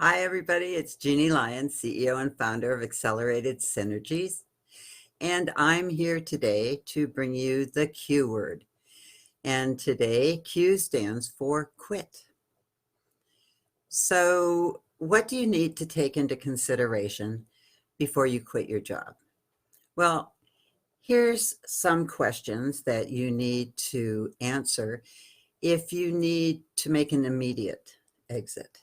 Hi, everybody. It's Jeanne Lyons, CEO and founder of Accelerated Synergies. And I'm here today to bring you the Q word. And today, Q stands for quit. So, what do you need to take into consideration before you quit your job? Well, here's some questions that you need to answer if you need to make an immediate exit.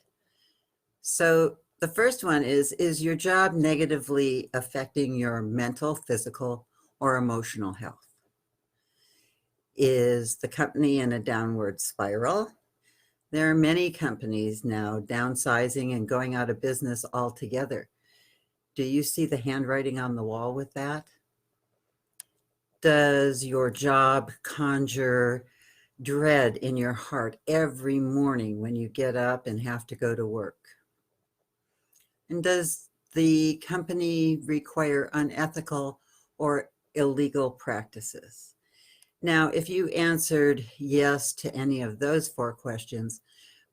So the first one is your job negatively affecting your mental, physical, or emotional health? Is the company in a downward spiral? There are many companies now downsizing and going out of business altogether. Do you see the handwriting on the wall with that? Does your job conjure dread in your heart every morning when you get up and have to go to work? And does the company require unethical or illegal practices? Now, if you answered yes to any of those four questions,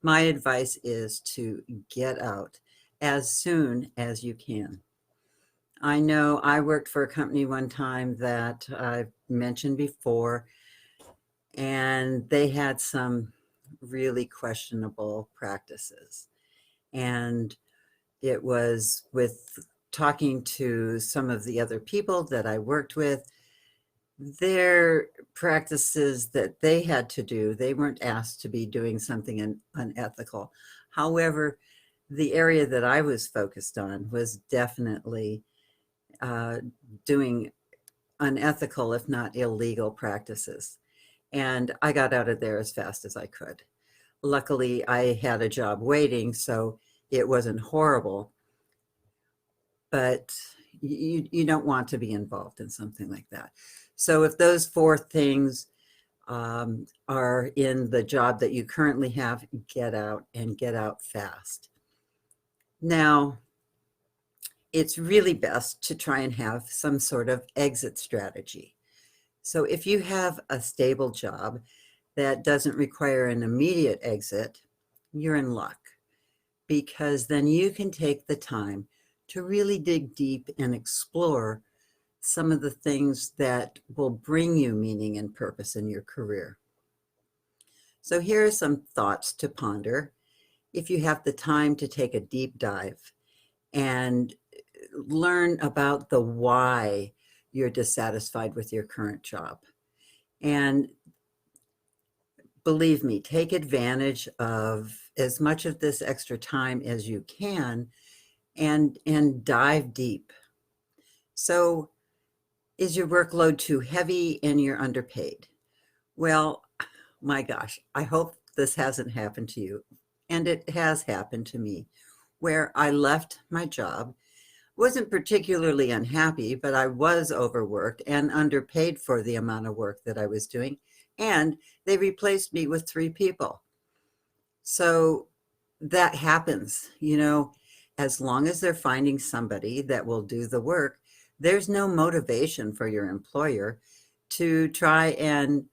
my advice is to get out as soon as you can. I know I worked for a company one time that I've mentioned before, and they had some really questionable practices. And it was with talking to some of the other people that I worked with, their practices that they had to do, they weren't asked to be doing something unethical. However, the area that I was focused on was definitely doing unethical, if not illegal practices. And I got out of there as fast as I could. Luckily, I had a job waiting, so it wasn't horrible. But you don't want to be involved in something like that. So if those four things are in the job that you currently have, get out and get out fast. Now, it's really best to try and have some sort of exit strategy. So if you have a stable job that doesn't require an immediate exit, you're in luck, because then you can take the time to really dig deep and explore some of the things that will bring you meaning and purpose in your career. So here are some thoughts to ponder if you have the time to take a deep dive and learn about the why you're dissatisfied with your current job. And believe me, take advantage of as much of this extra time as you can and dive deep. So, is your workload too heavy and you're underpaid? Well, my gosh, I hope this hasn't happened to you. And it has happened to me, where I left my job, wasn't particularly unhappy, but I was overworked and underpaid for the amount of work that I was doing. And they replaced me with 3 people. So that happens, as long as they're finding somebody that will do the work, there's no motivation for your employer to try and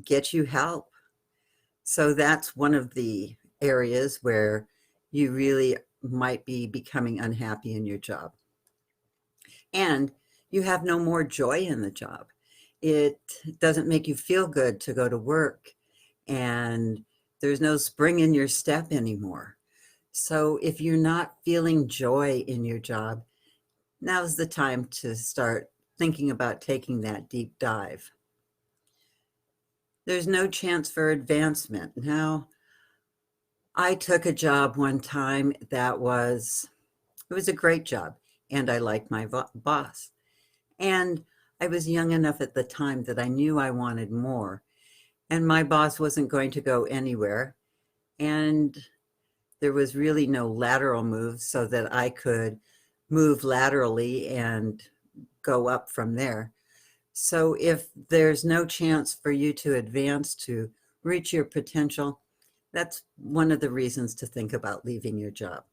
get you help. So that's one of the areas where you really might be becoming unhappy in your job. And you have no more joy in the job. It doesn't make you feel good to go to work, and there's no spring in your step anymore. So if you're not feeling joy in your job, now's the time to start thinking about taking that deep dive. There's no chance for advancement. Now, I took a job one time that it was a great job, and I liked my boss. And I was young enough at the time that I knew I wanted more, and my boss wasn't going to go anywhere. And there was really no lateral move so that I could move laterally and go up from there. So if there's no chance for you to advance to reach your potential, that's one of the reasons to think about leaving your job.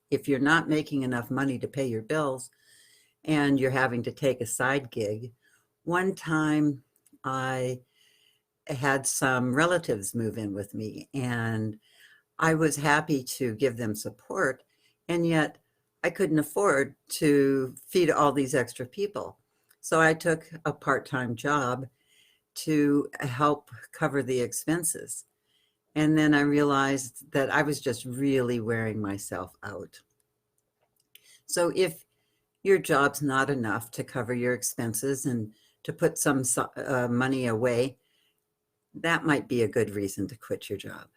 If you're not making enough money to pay your bills and you're having to take a side gig, one time I had some relatives move in with me, and I was happy to give them support, and yet I couldn't afford to feed all these extra people. So I took a part-time job to help cover the expenses. And then I realized that I was just really wearing myself out. So if your job's not enough to cover your expenses and to put some money away, that might be a good reason to quit your job.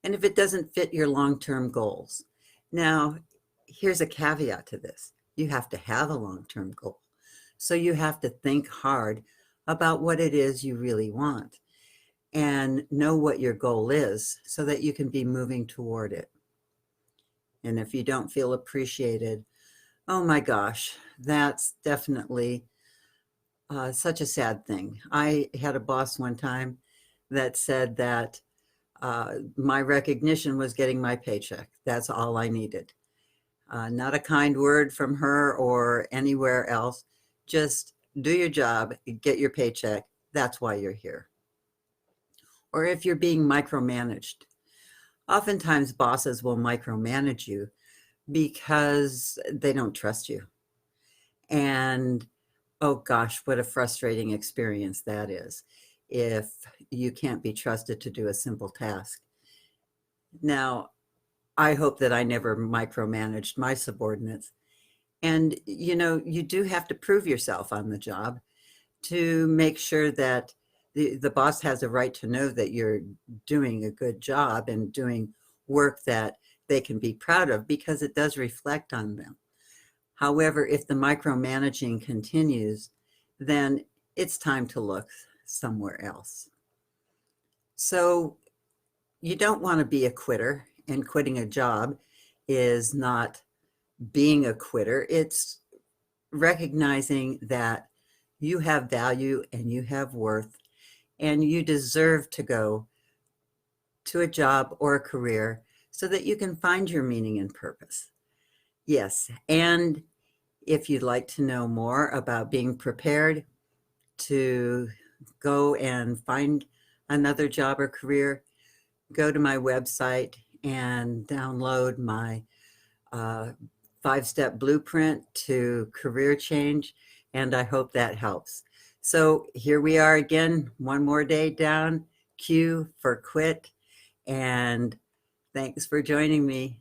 And if it doesn't fit your long-term goals. Now, here's a caveat to this. You have to have a long-term goal. So you have to think hard about what it is you really want and know what your goal is so that you can be moving toward it. And if you don't feel appreciated, oh my gosh, that's definitely such a sad thing. I had a boss one time that said that my recognition was getting my paycheck. That's all I needed. Not a kind word from her or anywhere else. Just do your job, get your paycheck. That's why you're here. Or if you're being micromanaged. Oftentimes bosses will micromanage you because they don't trust you. And oh gosh, what a frustrating experience that is if you can't be trusted to do a simple task. Now, I hope that I never micromanaged my subordinates. And, you do have to prove yourself on the job to make sure that the boss has a right to know that you're doing a good job and doing work that they can be proud of because it does reflect on them. However, if the micromanaging continues, then it's time to look somewhere else. So you don't want to be a quitter, and quitting a job is not being a quitter. It's recognizing that you have value and you have worth and you deserve to go to a job or a career so that you can find your meaning and purpose. Yes, and if you'd like to know more about being prepared to go and find another job or career, go to my website and download my 5-step blueprint to career change, and I hope that helps. So here we are again, one more day down, Q for quit, and thanks for joining me.